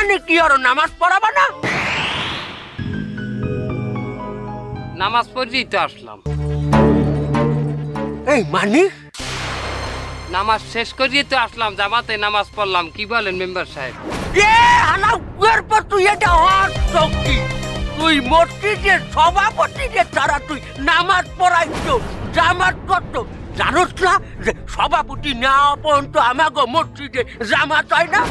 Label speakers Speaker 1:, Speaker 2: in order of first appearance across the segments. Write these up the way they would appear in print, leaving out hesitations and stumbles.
Speaker 1: মানে কি আর নামাজ পড়াবা না?
Speaker 2: নামাজ পড়েই তো আসলাম।
Speaker 1: এই মানে
Speaker 2: নামাজ শেষ করিয়ে তো আসলাম, জামাতে নামাজ পড়লাম। কি বলেন মেম্বার সাহেব?
Speaker 1: এরপর তুই এটা হওয়ার শক্তি, তুই মসজিদের সভাপতিদের দ্বারা তুই নামাজ পড়াইছো, জামাত করতো। জানোস না যে সভাপতি না পর্যন্ত আমাকে মসজিদে জামাত হয় না?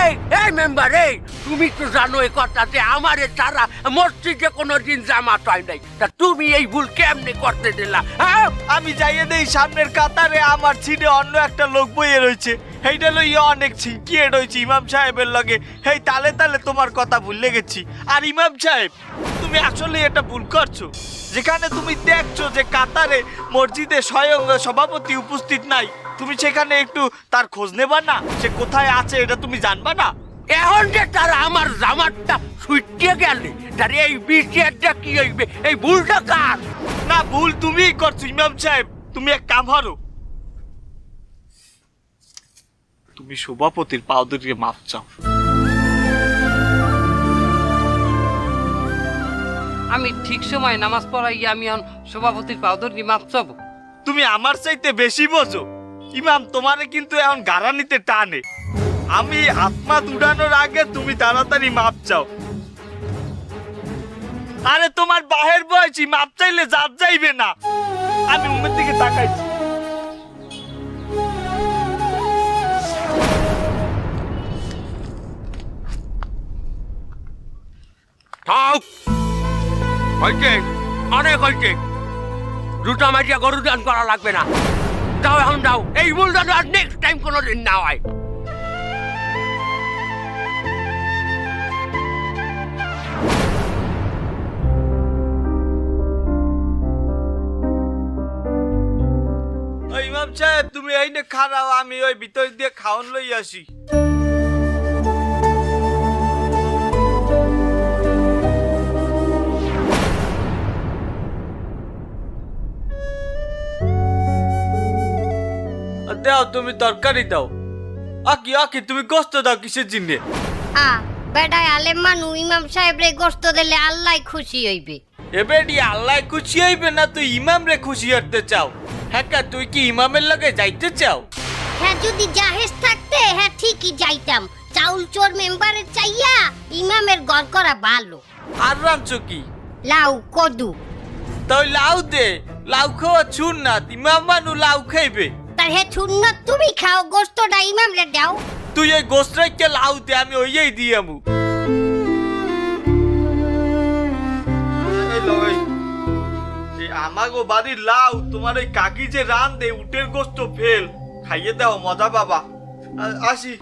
Speaker 1: এই এই মেম্বার, এই তুমি তো জানো এই কথা যে আমারে তারা মসজিদে কোনোদিন জামাত হয় নাই। তা তুমি এই ভুল কেমনে করতে দিলা? হ্যাঁ,
Speaker 3: আমি যাইয়ে দেই সামনের কাতারে আমার ছিটে অন্য একটা লোক বইয়ে রয়েছে, সেইটা লইয়া অনেক ছিকিয়ে রয়েছে ইমাম সাহেবের লগে। হেই তালে তালে তোমার কথা ভুলে গেছি। আর ইমাম সাহেব, তুমি আসলে এটা ভুল করছো। যেখানে তুমি দেখছো যে কাতারে মসজিদে স্বয়ং সভাপতি উপস্থিত নাই, তুমি সেখানে একটু তার খোঁজ নেবা না? সে কোথায় আছে এটা তুমি জানবা না?
Speaker 1: এখন যে তারা আমার জামাতটা ছুটিয়ে গেলে তার এই বিচারটা কি হইবে? এই ভুলটা কার?
Speaker 3: না, ভুল তুমিই করছো ইমাম সাহেব। তুমি এক কাম করো, তুমি সভাপতির পাও ধরে মাপ চাও।
Speaker 2: আমি ঠিক সময় নামাজ পড়াই, আমি এখন সভাপতির পাউদর দিয়ে মাপ চাবো?
Speaker 3: তুমি আমার চাইতে বেশি বোঝো ইমাম, তোমারে কিন্তু এখন গাড়া নিতে টানে। আমি আত্মা উড়ানোর আগে তুমি তাড়াতাড়ি মাপ চাও। আরে তোমার বাহের বয়সী, মাপ চাইলে জাত যাইবে না। আমি উমের দিকে তাকাইছি।
Speaker 1: থাক, হয়েছে, অনেক হয়েছে। দুটা মাঝিয়া গরু দান করা লাগবে না। যাও এখন যাও, এই ভুলটা আর নেক্সট টাইম কোনোদিন না হয়।
Speaker 3: ইমাম সাহেব, তুমি এইনে খারাও, আমি ওই ভিতর দিয়ে খাওয়ান লই আসি। দাও, তুমি তরকারি দাও। আকি আকি, তুমি গোস্ত দাও কিসের জিনে?
Speaker 4: বেটায় আলেম মানু, ইমাম সাহেব রে গোস্ত দিলে আল্লাহ খুশি হইবে।
Speaker 3: এবেডি আল্লাহ খুশি হইবে না, তুই ইমাম রে খুশি হতে চাও? হ্যাঁ, তুই কি ইমামের লগে যাইতে চাও?
Speaker 4: হ্যাঁ, যদি জাহেজ থাকতে হ্যাঁ ঠিকই যাইতাম। চাউল চোর মেম্বারের চাইয়া ইমামের ঘর করা ভালো।
Speaker 3: আর রাঁধছো কি?
Speaker 4: লাউ কদু।
Speaker 3: তাই লাউ দে, লাউ খাওয়া ছুন না, ইমাম মানু লাউ খাইবে।
Speaker 4: তার হে সুন্নত তুমি খাও, গোস্তটা ইমাম রে দাও।
Speaker 3: তুই এই গোস্তকে লাউ দে, আমি ওইই দিয়ামু। আমাগো বাড়ির লাউ, তোমার এই কাকি যে রান দে উটের গোস্ত ফেল, খাইয়ে দাও, মজা বাবা। আসি।